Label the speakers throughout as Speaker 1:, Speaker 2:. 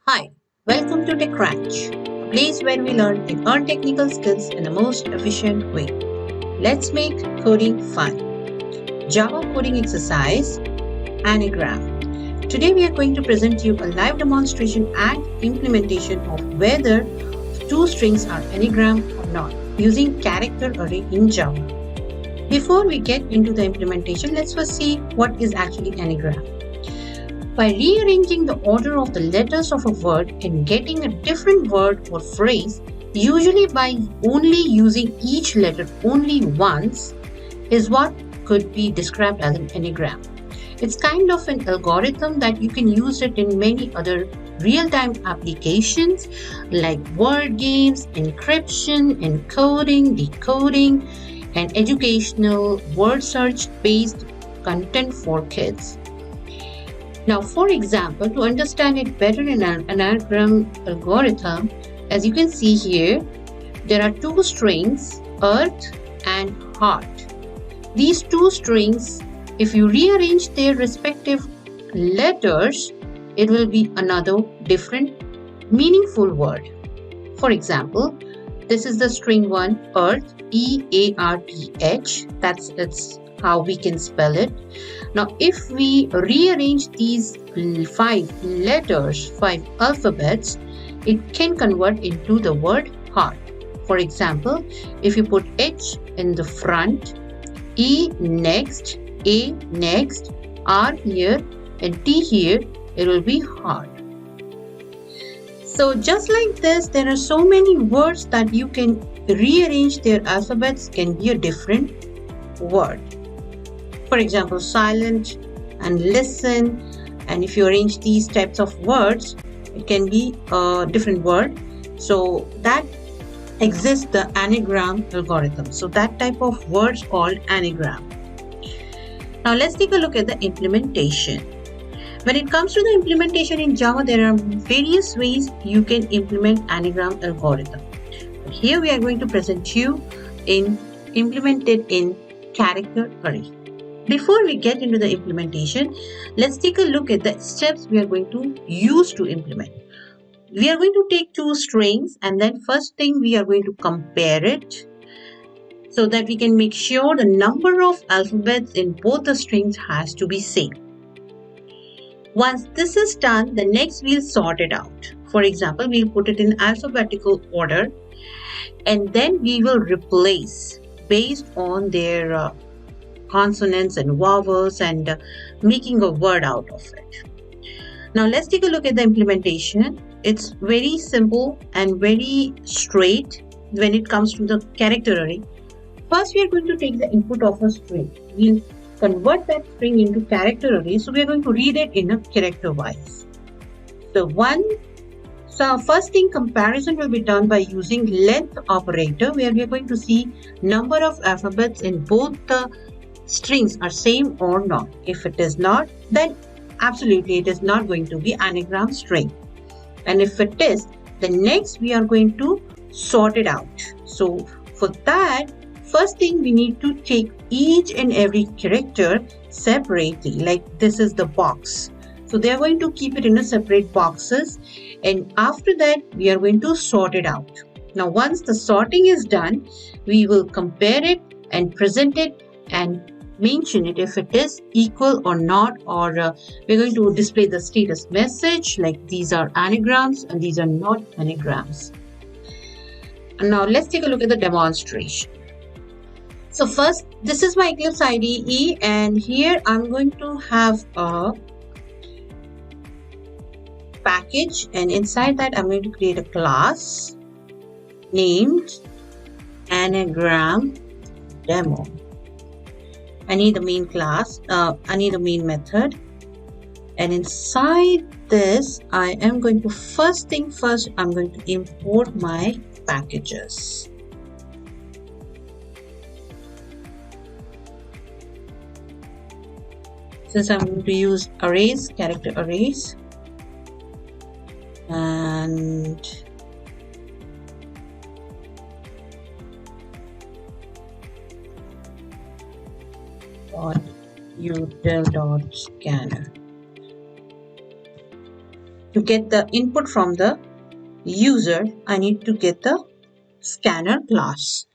Speaker 1: Hi, welcome to TechCrunch, a place where we learn and earn technical skills in the most efficient way. Let's make coding fun. Java coding exercise, Anagram. Today we are going to present you a live demonstration and implementation of whether two strings are anagram or not using character array in Java. Before we get into the implementation, let's first see what is actually anagram. By rearranging the order of the letters of a word and getting a different word or phrase, usually by only using each letter only once, is what could be described as an anagram. It's kind of an algorithm that you can use it in many other real-time applications like word games, encryption, encoding, decoding, and educational word search-based content for kids. Now, for example, to understand it better in an anagram algorithm, as you can see here, there are two strings, earth and heart. These two strings, if you rearrange their respective letters, it will be another different meaningful word. For example, this is the string 1, earth, E-A-R-T-H. That's how we can spell it. Now, if we rearrange these 5 letters, 5 alphabets, it can convert into the word heart. For example, if you put H in the front, E next, A next, R here, and T here, it will be heart. So just like this, there are so many words that you can rearrange their alphabets can be a different word. For example, silent and listen, and if you arrange these types of words, it can be a different word. So that exists the anagram algorithm. So that type of words called anagram. Now let's take a look at the implementation. When it comes to the implementation in Java, there are various ways you can implement anagram algorithm. But here we are going to present you implemented in character array. Before we get into the implementation, let's take a look at the steps we are going to use to implement. We are going to take two strings, and then first thing we are going to compare it so that we can make sure the number of alphabets in both the strings has to be same. Once this is done, the next we'll sort it out. For example, we'll put it in alphabetical order, and then we will replace based on their consonants and vowels and making a word out of it. Now let's take a look at the implementation. It's very simple and very straight when it comes to the character array. First, we are going to take the input of a string. We'll convert that string into character array. So we are going to read it in a character wise. So first thing, comparison will be done by using length operator, where we are going to see number of alphabets in both the strings are same or not. If it is not, then absolutely it is not going to be anagram string. And if it is, then next we are going to sort it out. So for that, first thing we need to take each and every character separately, like this is the box. So they are going to keep it in a separate boxes, and after that we are going to sort it out. Now once the sorting is done, we will compare it and present it and mention it if it is equal or not, or we're going to display the status message like these are anagrams and these are not anagrams. And now let's take a look at the demonstration. So first, this is my Eclipse IDE, and here I'm going to have a package, and inside that I'm going to create a class named anagram demo. I need the main class, I need a main method, and inside this I am going to first I'm going to import my packages. Since I'm going to use arrays, character arrays, and util.scanner. To get the input from the user, I need to get the scanner class.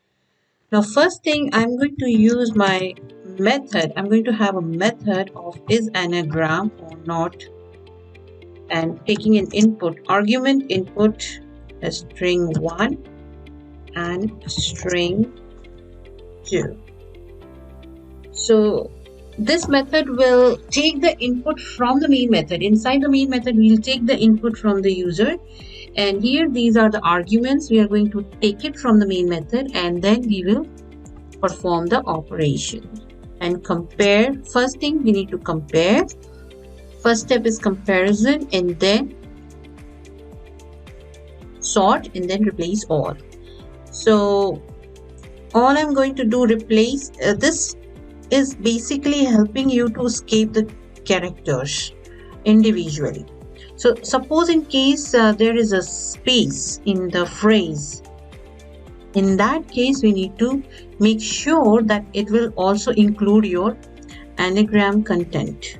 Speaker 1: Now, first thing, I'm going to use my method. I'm going to have a method of is anagram or not, and taking an input argument. Input a string 1 and string 2. So this method will take the input from the main method. Inside the main method, we'll take the input from the user, and here these are the arguments. We are going to take it from the main method, and then we will perform the operation and compare. First thing, we need to compare. First step is comparison, and then sort, and then replace all. So all I'm going to do, replace this is basically helping you to escape the characters individually. So suppose in case there is a space in the phrase, in that case we need to make sure that it will also include your anagram content.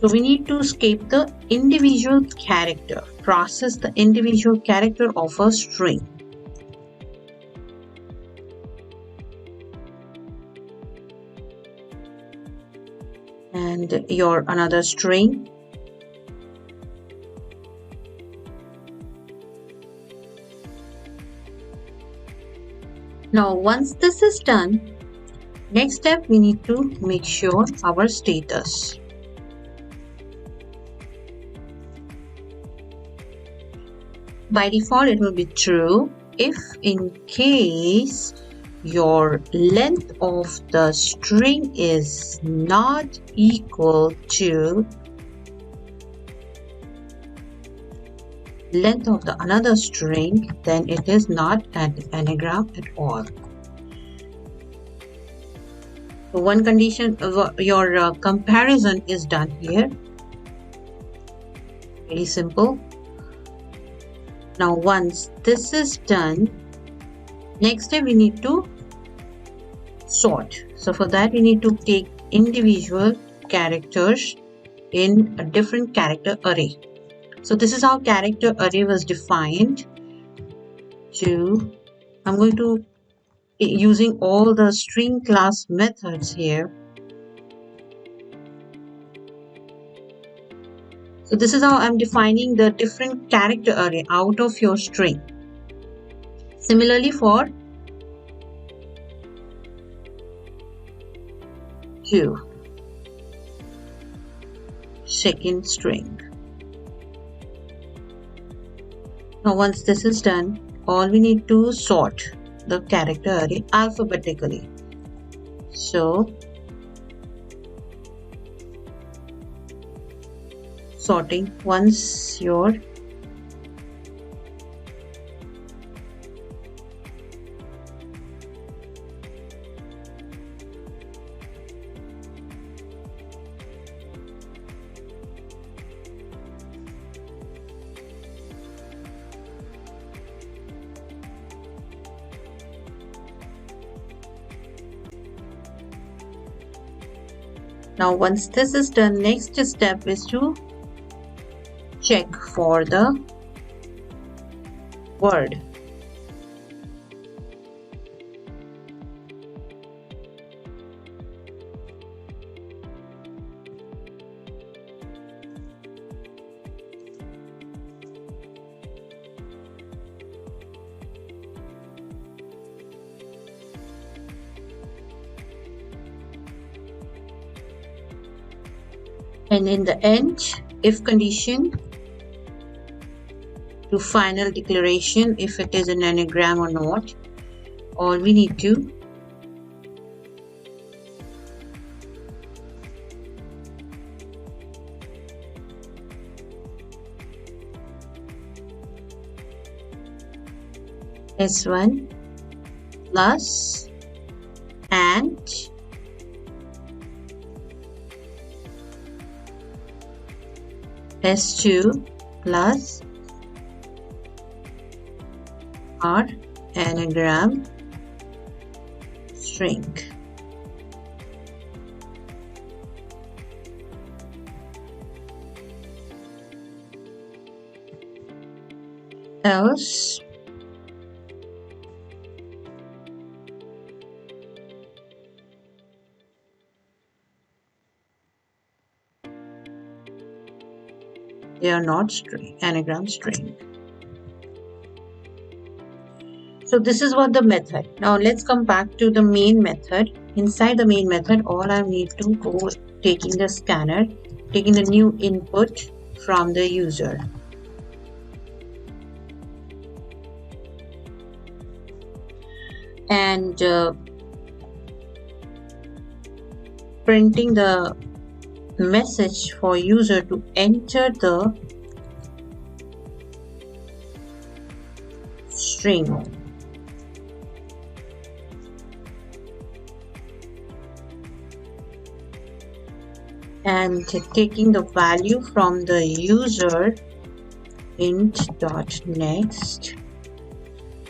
Speaker 1: So we need to escape the individual character, process the individual character of a string. And your another string. Now once this is done, next step we need to make sure our status. By default it will be true. If in case your length of the string is not equal to length of the another string, then it is not an anagram at all. So one condition of your comparison is done here. Very simple. Now once this is done, next step we need to sort. So for that we need to take individual characters in a different character array. So this is how character array was defined. I'm going to using all the string class methods here. So this is how I'm defining the different character array out of your string. Similarly for second string. Now once this is done, all we need to sort the character array alphabetically. So sorting once your now once this is done, next step is to check for the word. And in the end, if condition to final declaration, if it is an anagram or not, all we need to S1 plus and S2 plus our anagram string. else they are not string, anagram string. So this is what the method. Now let's come back to the main method. Inside the main method, all I need to go taking the scanner, taking the new input from the user. And printing the message for user to enter the string. And taking the value from the user int.next.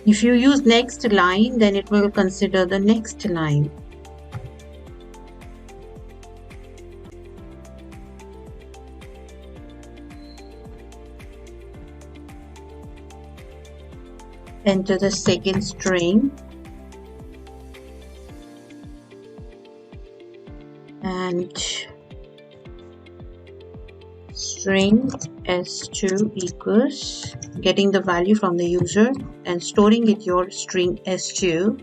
Speaker 1: If you use next line, then it will consider the next line. Enter the second string. And string s2 equals getting the value from the user and storing it your string s2.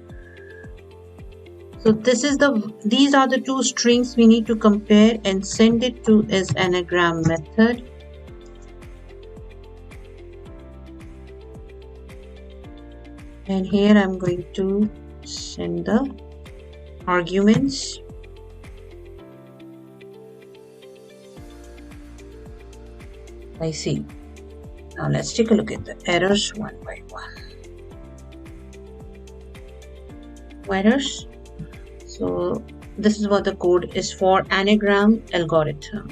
Speaker 1: So these are the two strings we need to compare and send it to as anagram method. And here I'm going to send the arguments. I see. Now let's take a look at the errors one by one. Errors. So this is what the code is for anagram algorithm.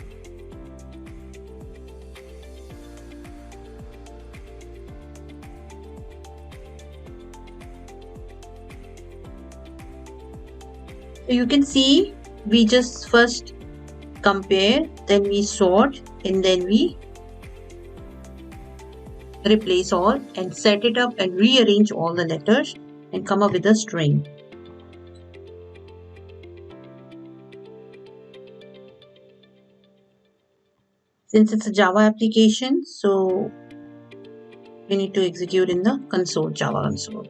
Speaker 1: So you can see we just first compare, then we sort, and then we replace all and set it up and rearrange all the letters and come up with a string. Since it's a Java application, so we need to execute in the console, Java console.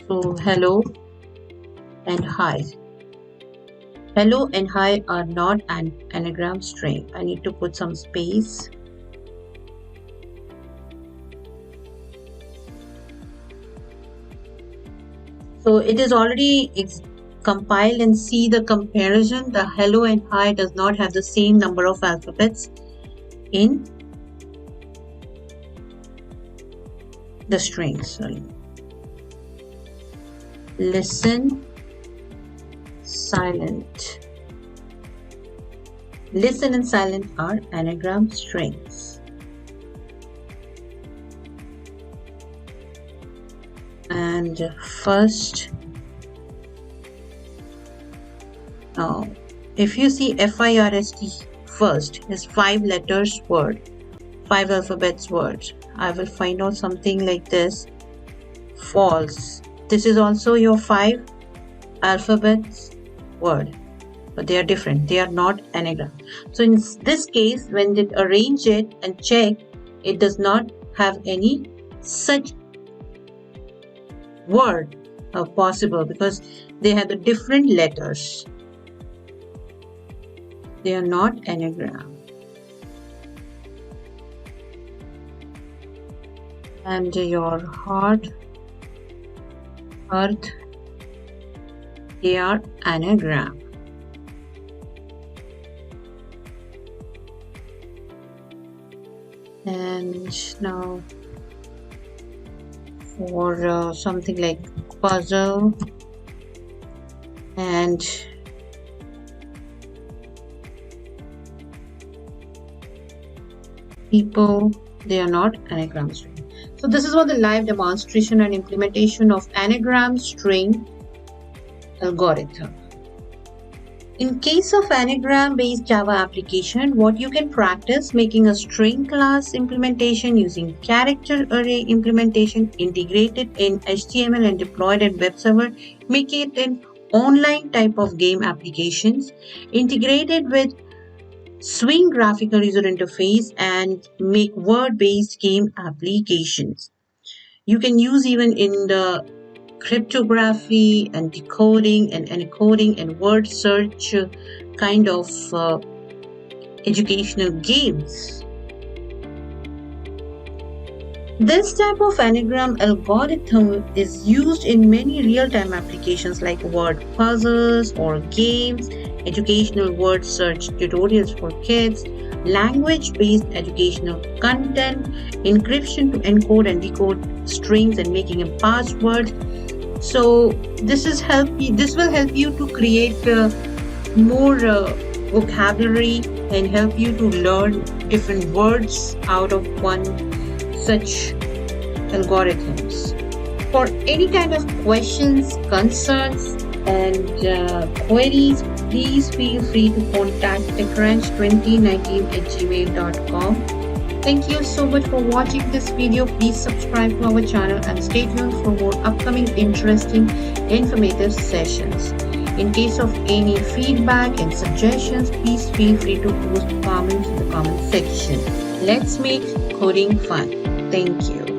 Speaker 1: So hello and hi. Hello and hi are not an anagram string. I need to put some space. So it is already compiled and see the comparison. The hello and hi does not have the same number of alphabets in the strings. Sorry. Listen, silent. Listen and silent are anagram strings. And first, now if you see FIRST first is 5 letters word, 5 alphabets words. I will find out something like this. False. This is also your 5 alphabets word, but they are different. They are not anagram. So in this case, when they arrange it and check, it does not have any such word possible because they have the different letters. They are not anagram. And your heart, earth, they are anagram. And now for something like puzzle and people, they are not anagram string. So this is what the live demonstration and implementation of anagram string algorithm. In case of Anagram-based Java application, what you can practice making a string class implementation using character array implementation integrated in HTML and deployed at web server, make it an online type of game applications integrated with Swing graphical user interface and make word-based game applications. You can use even in the cryptography and decoding and encoding and word search kind of educational games. This type of anagram algorithm is used in many real-time applications like word puzzles or games, educational word search tutorials for kids, language-based educational content, encryption to encode and decode strings and making a password. So this will help you to create more vocabulary and help you to learn different words out of one such algorithms. For any kind of questions, concerns, and queries, please feel free to contact techcrunch2019@gmail.com. Thank you so much for watching this video. Please subscribe to our channel and stay tuned for more upcoming interesting, informative sessions. In case of any feedback and suggestions, please feel free to post comments in the comment section. Let's make coding fun. Thank you.